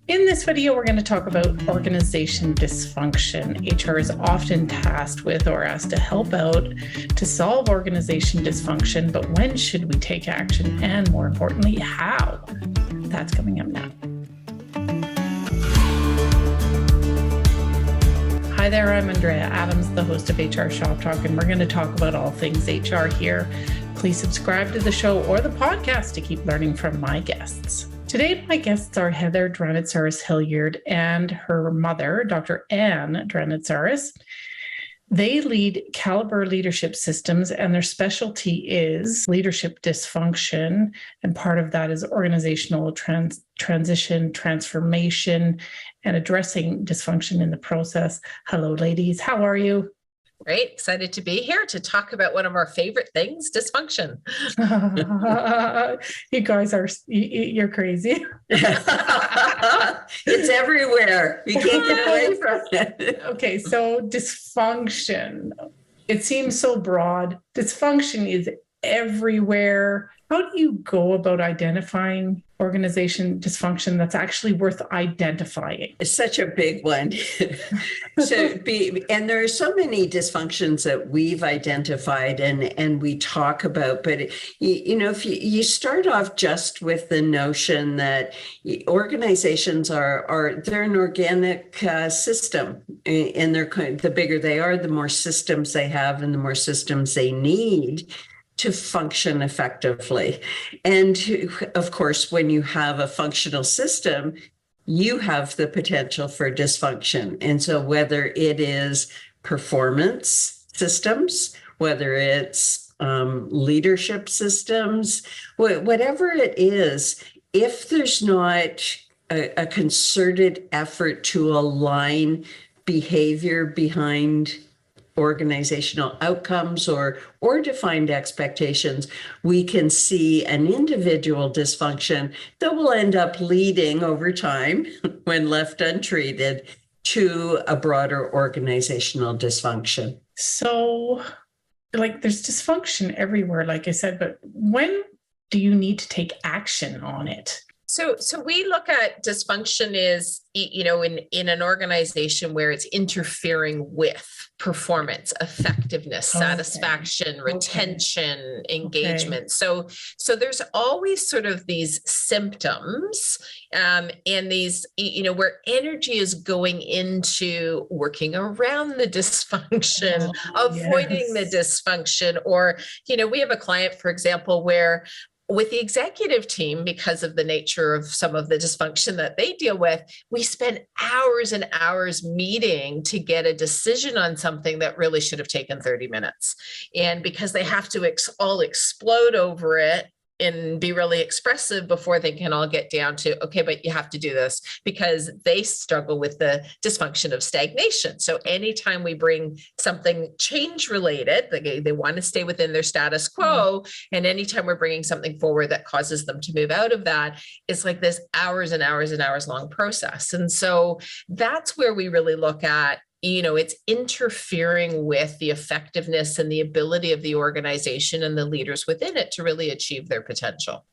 In this video, we're going to talk about organization dysfunction. HR is often tasked with or asked to help out to solve organization dysfunction, but when should we take action? And more importantly, how? That's coming up now. Hi there, I'm Andrea Adams, the host of HR Shop Talk, and we're going to talk about all things HR here. Please subscribe to the show or the podcast to keep learning from my guests. Today, my guests are Heather Dranitsaris-Hilliard and her mother, Dr. Anne Dranitsaris. They lead Caliber Leadership Systems, and their specialty is leadership dysfunction. And part of that is organizational transition, transformation, and addressing dysfunction in the process. Hello, ladies. How are you? Great. Excited to be here to talk about one of our favorite things, dysfunction. You guys you're crazy. It's everywhere. You can't get away from it. Okay, so dysfunction. It seems so broad. Dysfunction is everywhere. How do you go about identifying organization dysfunction that's actually worth identifying? It's such a big one. And there are so many dysfunctions that we've identified and we talk about, but if you start off just with the notion that organizations they're an organic system, and the bigger they are, the more systems they have and the more systems they need to function effectively. And of course, when you have a functional system, you have the potential for dysfunction. And so whether it is performance systems, whether it's leadership systems, whatever it is, if there's not a concerted effort to align behavior behind organizational outcomes or defined expectations, we can see an individual dysfunction that will end up leading over time, when left untreated, to a broader organizational dysfunction. So, there's dysfunction everywhere, like I said, but when do you need to take action on it? So we look at dysfunction is, in an organization where it's interfering with performance, effectiveness, satisfaction, retention, engagement. So there's always sort of these symptoms and these, where energy is going into working around the dysfunction, avoiding the dysfunction. Or, we have a client, for example, where with the executive team, because of the nature of some of the dysfunction that they deal with, we spend hours and hours meeting to get a decision on something that really should have taken 30 minutes. And because they have to all explode over it and be really expressive before they can all get down to, okay, but you have to do this, because they struggle with the dysfunction of stagnation. So anytime we bring something change related, they want to stay within their status quo. And anytime we're bringing something forward that causes them to move out of that, it's like this hours and hours and hours long process. And so that's where we really look at, it's interfering with the effectiveness and the ability of the organization and the leaders within it to really achieve their potential.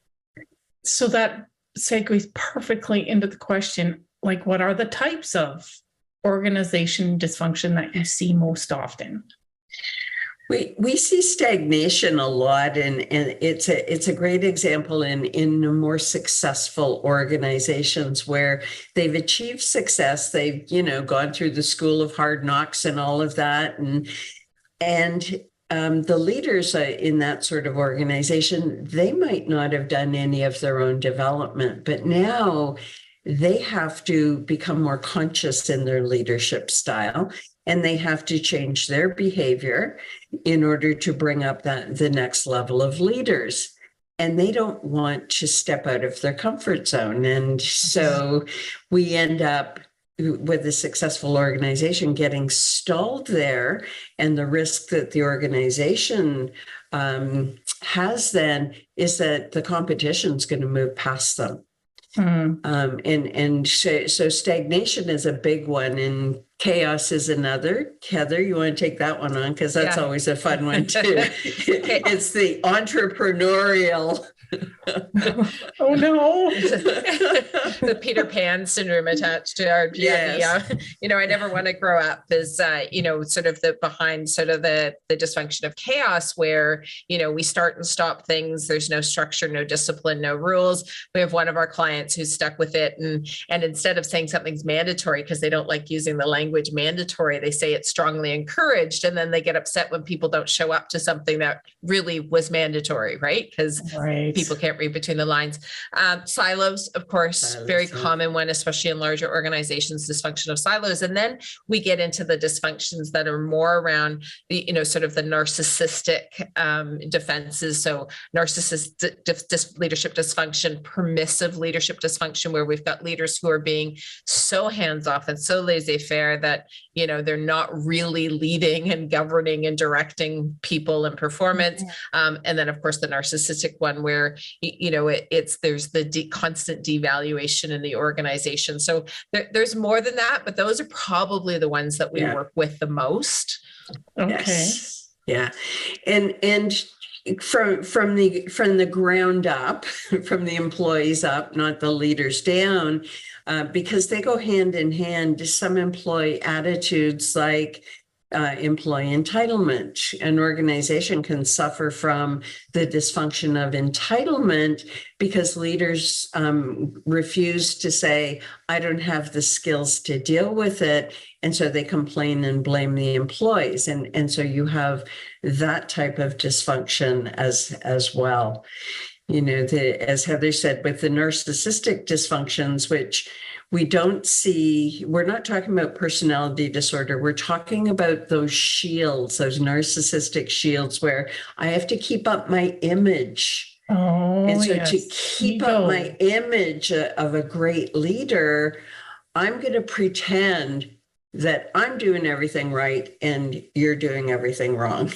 So that segues perfectly into the question, what are the types of organization dysfunction that you see most often? We see stagnation a lot, and it's a great example in more successful organizations where they've achieved success. They've gone through the school of hard knocks and all of that, and the leaders in that sort of organization, they might not have done any of their own development, but now they have to become more conscious in their leadership style. And they have to change their behavior in order to bring up the next level of leaders. And they don't want to step out of their comfort zone. And so we end up with a successful organization getting stalled there. And the risk that the organization has then is that the competition is going to move past them. So stagnation is a big one, and chaos is another. Heather, you want to take that one on? Because that's always a fun one too. It's the entrepreneurial Oh no. The Peter Pan syndrome attached to our, Yes. I never want to grow up is, sort of the behind sort of the dysfunction of chaos where, we start and stop things. There's no structure, no discipline, no rules. We have one of our clients who's stuck with it. And instead of saying something's mandatory, because they don't like using the language mandatory, they say it's strongly encouraged. And then they get upset when people don't show up to something that really was mandatory, right? Because people can't read between the lines. Silos, of course, very common one, especially in larger organizations, dysfunction of silos. And then we get into the dysfunctions that are more around the, sort of the narcissistic defenses. So narcissistic leadership dysfunction, permissive leadership dysfunction, where we've got leaders who are being so hands-off and so laissez-faire that, they're not really leading and governing and directing people and performance. And then, of course, the narcissistic one where, there's the constant devaluation in the organization. So there's more than that, but those are probably the ones that we work with the most. Okay. Yes. Yeah. And from the ground up, from the employees up, not the leaders down, because they go hand in hand. Some employee attitudes like employee entitlement. An organization can suffer from the dysfunction of entitlement because leaders refuse to say, I don't have the skills to deal with it. And so they complain and blame the employees. And so you have that type of dysfunction as well. As Heather said, with the narcissistic dysfunctions, which we don't see, we're not talking about personality disorder. We're talking about those shields, those narcissistic shields where I have to keep up my image. And so to keep up my image of a great leader, I'm going to pretend that I'm doing everything right and you're doing everything wrong.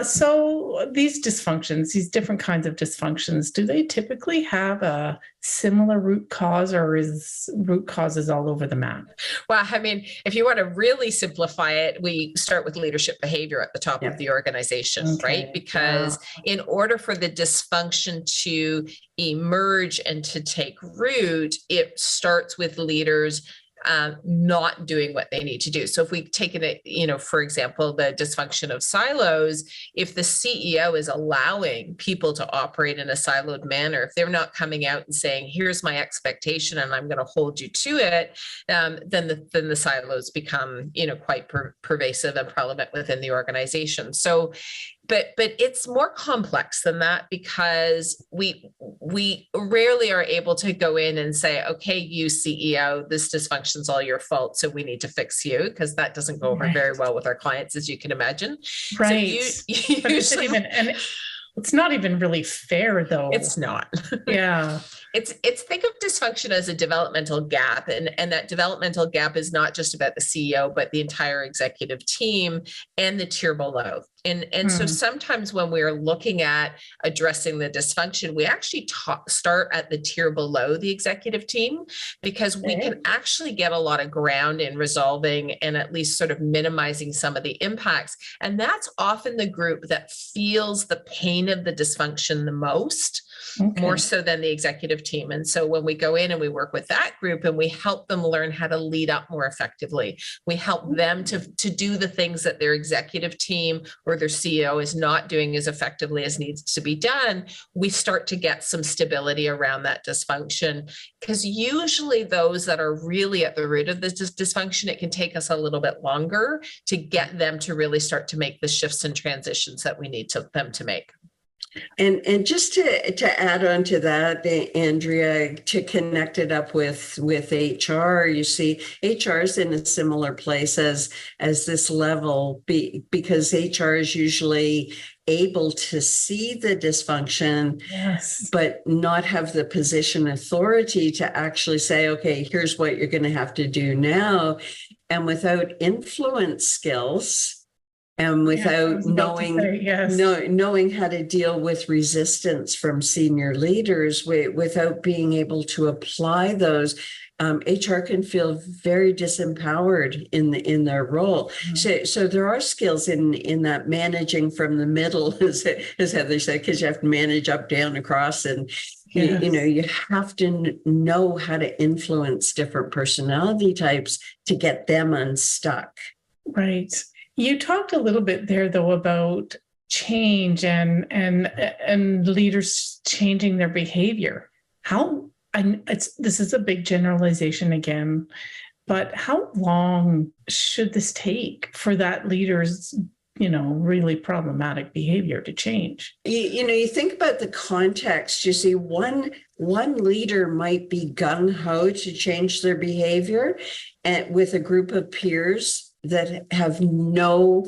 So these dysfunctions, these different kinds of dysfunctions, do they typically have a similar root cause, or is root causes all over the map? Well, I mean, if you want to really simplify it, we start with leadership behavior at the top of the organization, right? Because in order for the dysfunction to emerge and to take root, it starts with leaders not doing what they need to do. So if we take it, for example, the dysfunction of silos, if the CEO is allowing people to operate in a siloed manner, if they're not coming out and saying, here's my expectation and I'm going to hold you to it, then the silos become, quite pervasive and prevalent within the organization. So but it's more complex than that, because we rarely are able to go in and say, okay, you CEO, this dysfunction's all your fault, so we need to fix you, because that doesn't go over very well with our clients, as you can imagine. Right. So and it's not even really fair, though. It's not. Yeah. It's think of dysfunction as a developmental gap, and that developmental gap is not just about the CEO, but the entire executive team and the tier below. And so sometimes when we're looking at addressing the dysfunction, we actually start at the tier below the executive team, because we can actually get a lot of ground in resolving and at least sort of minimizing some of the impacts. And that's often the group that feels the pain of the dysfunction the most. More so than the executive team. And so when we go in and we work with that group and we help them learn how to lead up more effectively, we help them to do the things that their executive team or their CEO is not doing as effectively as needs to be done, we start to get some stability around that dysfunction. Because usually those that are really at the root of this dysfunction, it can take us a little bit longer to get them to really start to make the shifts and transitions that we need them to make. And just to add on to that, Andrea, to connect it up with HR, you see, HR is in a similar place as this level, because HR is usually able to see the dysfunction, but not have the position authority to actually say, okay, here's what you're going to have to do now. And without influence skills, and without knowing how to deal with resistance from senior leaders, without being able to apply those, HR can feel very disempowered in their role. So there are skills in that managing from the middle, as Heather said, because you have to manage up, down, across, and you have to know how to influence different personality types to get them unstuck. Right. You talked a little bit there, though, about change and leaders changing their behavior. This is a big generalization again, but how long should this take for that leader's, really problematic behavior to change? You think about the context. You see, one leader might be gung-ho to change their behavior, and with a group of peers that have no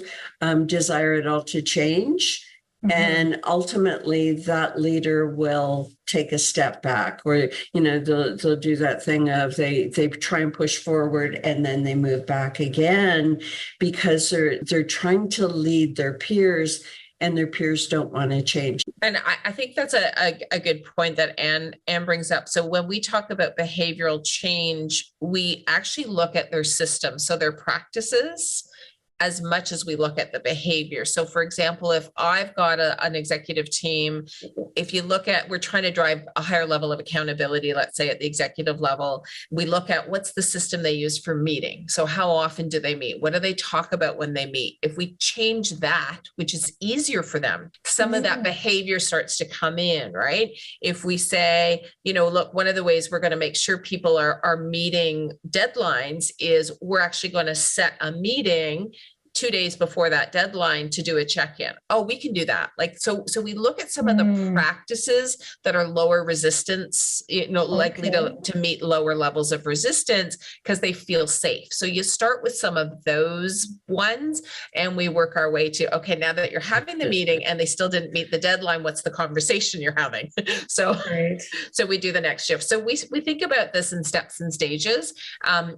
desire at all to change. And ultimately that leader will take a step back, or, they'll do that thing of they try and push forward and then they move back again, because they're trying to lead their peers and their peers don't want to change. And I think that's a good point that Anne brings up. So when we talk about behavioral change, we actually look at their systems, so their practices, as much as we look at the behavior. So for example, if I've got an executive team, if you look at, we're trying to drive a higher level of accountability, let's say at the executive level, we look at what's the system they use for meeting. So how often do they meet? What do they talk about when they meet? If we change that, which is easier for them, some of that behavior starts to come in, right? If we say, look, one of the ways we're going to make sure people are meeting deadlines is we're actually going to set a meeting 2 days before that deadline to do a check-in. Oh, we can do that. So we look at some of the practices that are lower resistance, likely to meet lower levels of resistance because they feel safe. So you start with some of those ones and we work our way to, okay, now that you're having the meeting and they still didn't meet the deadline, what's the conversation you're having? So we do the next shift. So we think about this in steps and stages.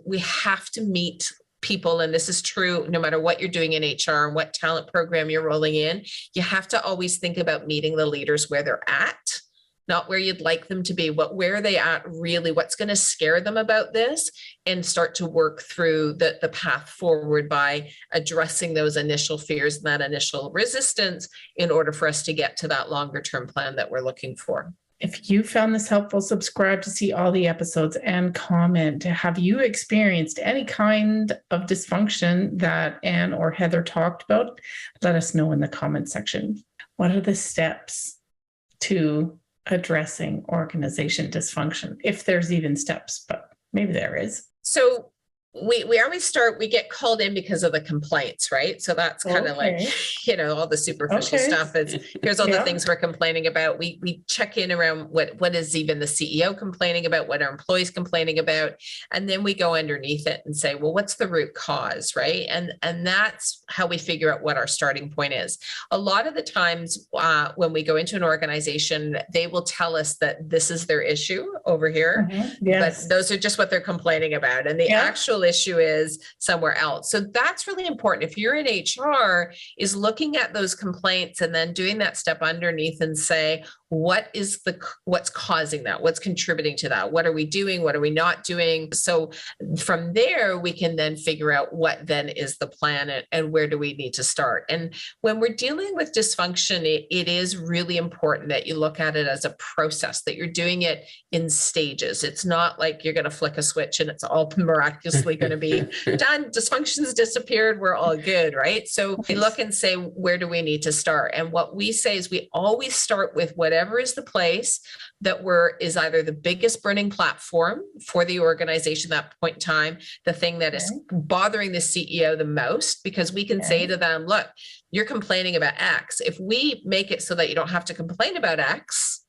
We have to meet people, and this is true no matter what you're doing in HR and what talent program you're rolling in, you have to always think about meeting the leaders where they're at, not where you'd like them to be, but where are they at really, what's going to scare them about this, and start to work through the path forward by addressing those initial fears and that initial resistance in order for us to get to that longer term plan that we're looking for. If you found this helpful, subscribe to see all the episodes and comment. Have you experienced any kind of dysfunction that Anne or Heather talked about? Let us know in the comment section. What are the steps to addressing organization dysfunction? If there's even steps, but maybe there is. So we always start, we get called in because of the complaints, right? So that's kind of like, all the superficial stuff is, here's all the things we're complaining about. We check in around what is even the CEO complaining about, what are employees complaining about, and then we go underneath it and say, well, what's the root cause, right? And that's how we figure out what our starting point is. A lot of the times when we go into an organization, they will tell us that this is their issue over here, but those are just what they're complaining about. And the actual issue is somewhere else. So that's really important. If you're in HR, is looking at those complaints and then doing that step underneath and say, what's causing that? What's contributing to that? What are we doing? What are we not doing? So from there, we can then figure out what then is the plan and where do we need to start. And when we're dealing with dysfunction, it is really important that you look at it as a process, that you're doing it in stages. It's not like you're going to flick a switch and it's all miraculously going to be done. Dysfunction's disappeared. We're all good, right? So we look and say, where do we need to start? And what we say is we always start with whatever is the place that is either the biggest burning platform for the organization at that point in time, the thing that is bothering the CEO the most, because we can say to them, look, you're complaining about X. If we make it so that you don't have to complain about X,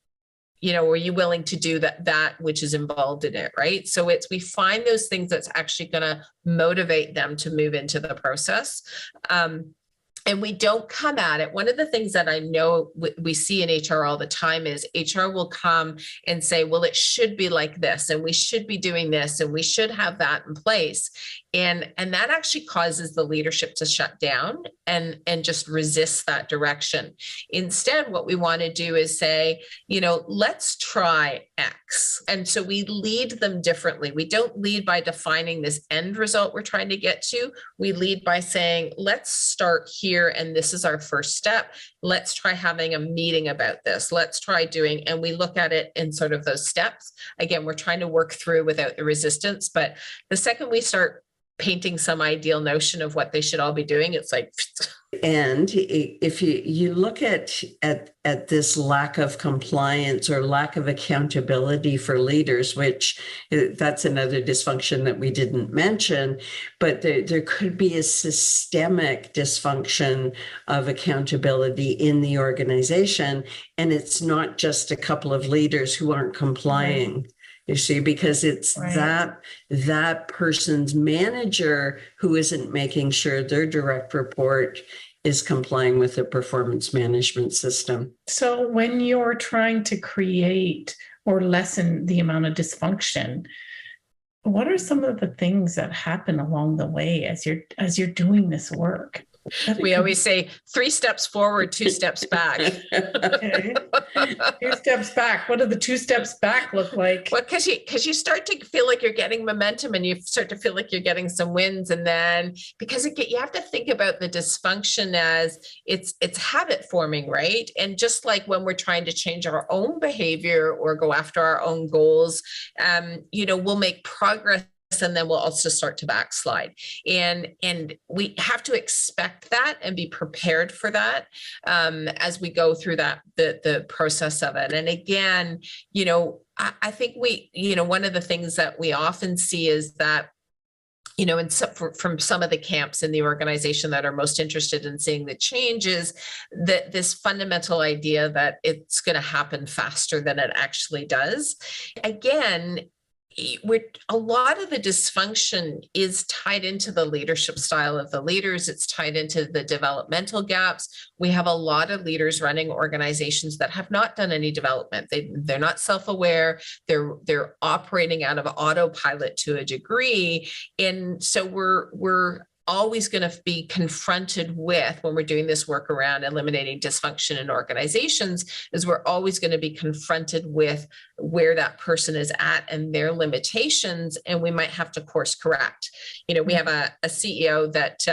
are you willing to do that which is involved in it, right? So we find those things that's actually going to motivate them to move into the process. And we don't come at it. One of the things that I know we see in HR all the time is HR will come and say, well, it should be like this, and we should be doing this, and we should have that in place. And that actually causes the leadership to shut down and just resist that direction. Instead, what we want to do is say, let's try X. And so we lead them differently. We don't lead by defining this end result we're trying to get to. We lead by saying, let's start here, and this is our first step. Let's try having a meeting about this. Let's try doing, and we look at it in sort of those steps. Again, we're trying to work through without the resistance, but the second we start painting some ideal notion of what they should all be doing, it's like. And if you look at this lack of compliance or lack of accountability for leaders, which that's another dysfunction that we didn't mention, but there could be a systemic dysfunction of accountability in the organization. And it's not just a couple of leaders who aren't complying. Right. You see, because it's right. that person's manager who isn't making sure their direct report is complying with the performance management system. So when you're trying to create or lessen the amount of dysfunction, what are some of the things that happen along the way as you're doing this work? We always say 3 steps forward, 2 steps back. Okay. 2 steps back. What do the 2 steps back look like? Well, because you start to feel like you're getting momentum, and you start to feel like you're getting some wins, and then because you have to think about the dysfunction as it's habit forming, right? And just like when we're trying to change our own behavior or go after our own goals, we'll make progress, and then we'll also start to backslide. And we have to expect that and be prepared for that as we go through the process of it. And again, I think one of the things that we often see is that, from some of the camps in the organization that are most interested in seeing the changes, that this fundamental idea that it's going to happen faster than it actually does. Again, a lot of the dysfunction is tied into the leadership style of the leaders. It's tied into the developmental gaps. We have a lot of leaders running organizations that have not done any development. They're not self-aware. They're operating out of autopilot to a degree. And so we're always going to be confronted with, when we're doing this work around eliminating dysfunction in organizations, is we're always going to be confronted with where that person is at and their limitations, and we might have to course correct. We have a CEO that,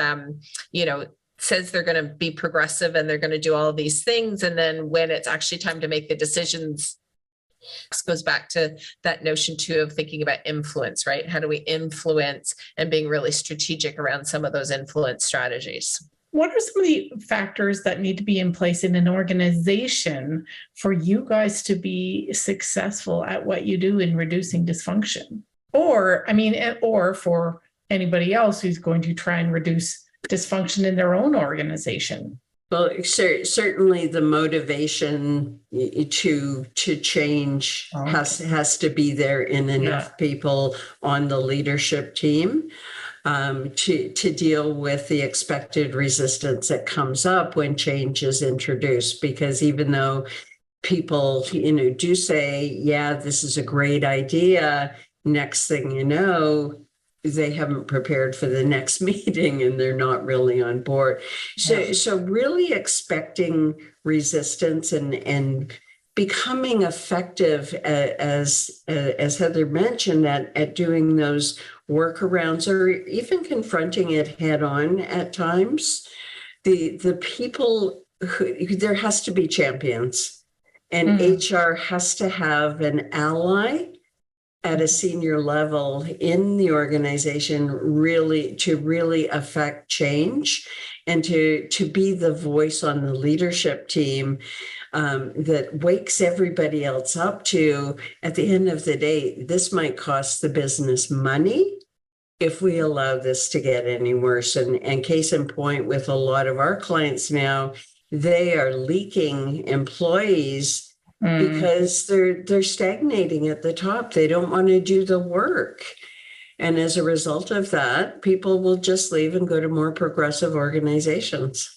says they're going to be progressive and they're going to do all of these things. And then when it's actually time to make the decisions, this goes back to that notion too of thinking about influence, right? How do we influence, and being really strategic around some of those influence strategies? What are some of the factors that need to be in place in an organization for you guys to be successful at what you do in reducing dysfunction? Or for anybody else who's going to try and reduce dysfunction in their own organization? Well, certainly the motivation to change has to be there in enough people on the leadership team to deal with the expected resistance that comes up when change is introduced. Because even though people, do say, yeah, this is a great idea, next thing you know, they haven't prepared for the next meeting and they're not really on board. So really expecting resistance and becoming effective as Heather mentioned at doing those workarounds, or even confronting it head on at times. The people there has to be champions, and HR has to have an ally at a senior level in the organization to really affect change, and to be the voice on the leadership team that wakes everybody else up to, at the end of the day, this might cost the business money if we allow this to get any worse. And case in point, with a lot of our clients now, they are leaking employees because they're stagnating at the top. They don't want to do the work. And as a result of that, people will just leave and go to more progressive organizations.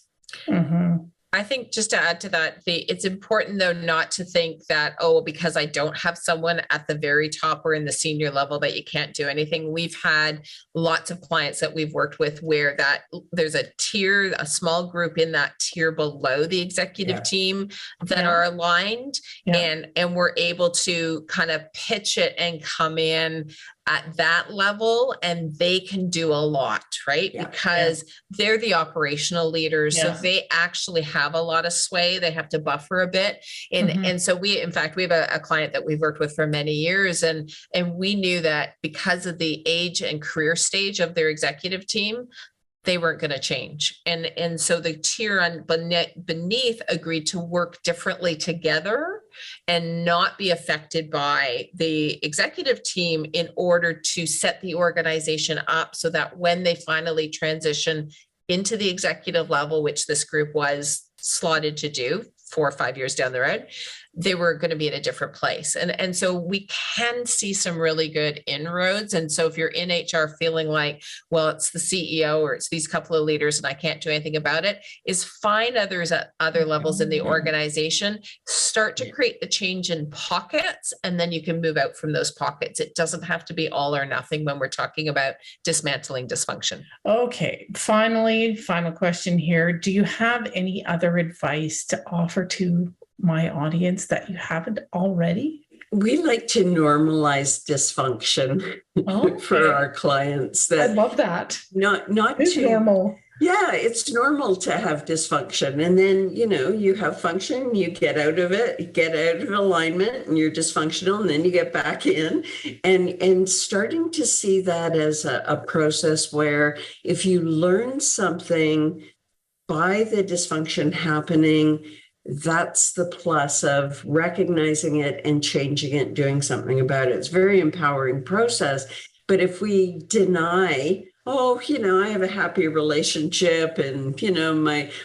Mm-hmm. I think just to add to that, it's important though not to think that, oh, because I don't have someone at the very top or in the senior level that you can't do anything. We've had lots of clients that we've worked with where that there's a tier, a small group in that tier below the executive team that are aligned, and we're able to kind of pitch it and come in at that level, and they can do a lot, right? Because they're the operational leaders. So they actually have a lot of sway. They have to buffer a bit. And so in fact, we have a client that we've worked with for many years, and we knew that because of the age and career stage of their executive team, they weren't going to change. And so the tier beneath agreed to work differently together and not be affected by the executive team in order to set the organization up so that when they finally transition into the executive level, which this group was slotted to do 4 or 5 years down the road, they were going to be in a different place. And so we can see some really good inroads. And so if you're in HR feeling like, well, it's the CEO or it's these couple of leaders and I can't do anything about it, is find others at other levels in the organization, start to create the change in pockets, and then you can move out from those pockets. It doesn't have to be all or nothing when we're talking about dismantling dysfunction. Okay. Final question here. Do you have any other advice to offer to my audience that you haven't already? We like to normalize dysfunction for our clients. I love that. Not it's too normal. Yeah, it's normal to have dysfunction. And then, you have function, you get out of it, get out of alignment, and you're dysfunctional, and then you get back in. And starting to see that as a process where if you learn something by the dysfunction happening, that's the plus of recognizing it and changing it, doing something about it. It's a very empowering process. But if we deny, I have a happy relationship and,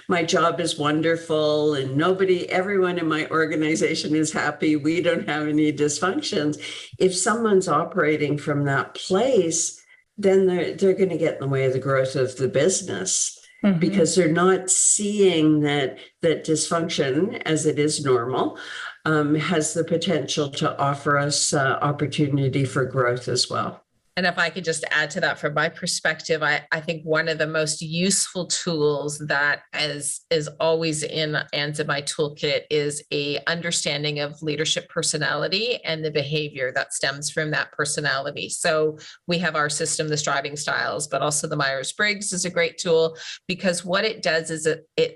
my job is wonderful and everyone in my organization is happy, we don't have any dysfunctions. If someone's operating from that place, then they're going to get in the way of the growth of the business. Because they're not seeing that dysfunction, as it is normal, has the potential to offer us opportunity for growth as well. And if I could just add to that from my perspective, I think one of the most useful tools that is always in my toolkit is a understanding of leadership personality and the behavior that stems from that personality. So we have our system, the striving styles, but also the Myers-Briggs is a great tool because what it does is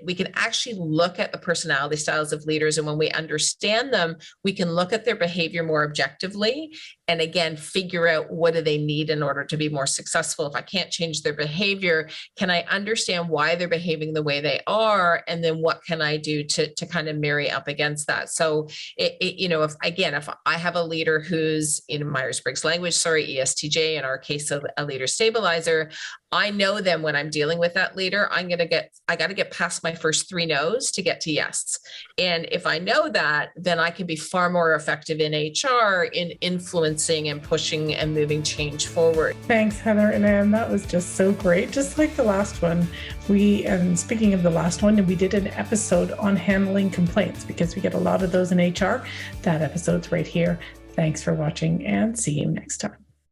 we can actually look at the personality styles of leaders. And when we understand them, we can look at their behavior more objectively and again, figure out what do they need in order to be more successful. If I can't change their behavior, can I understand why they're behaving the way they are? And then what can I do to kind of marry up against that? So, if I have a leader who's in Myers-Briggs language, ESTJ, in our case, a leader stabilizer, I know then when I'm dealing with that leader, I got to get past my first 3 no's to get to yes. And if I know that, then I can be far more effective in HR in influencing and pushing and moving change forward. Thanks, Heather and Anne. That was just so great. Just like the last one, speaking of the last one, we did an episode on handling complaints because we get a lot of those in HR. That episode's right here. Thanks for watching and see you next time.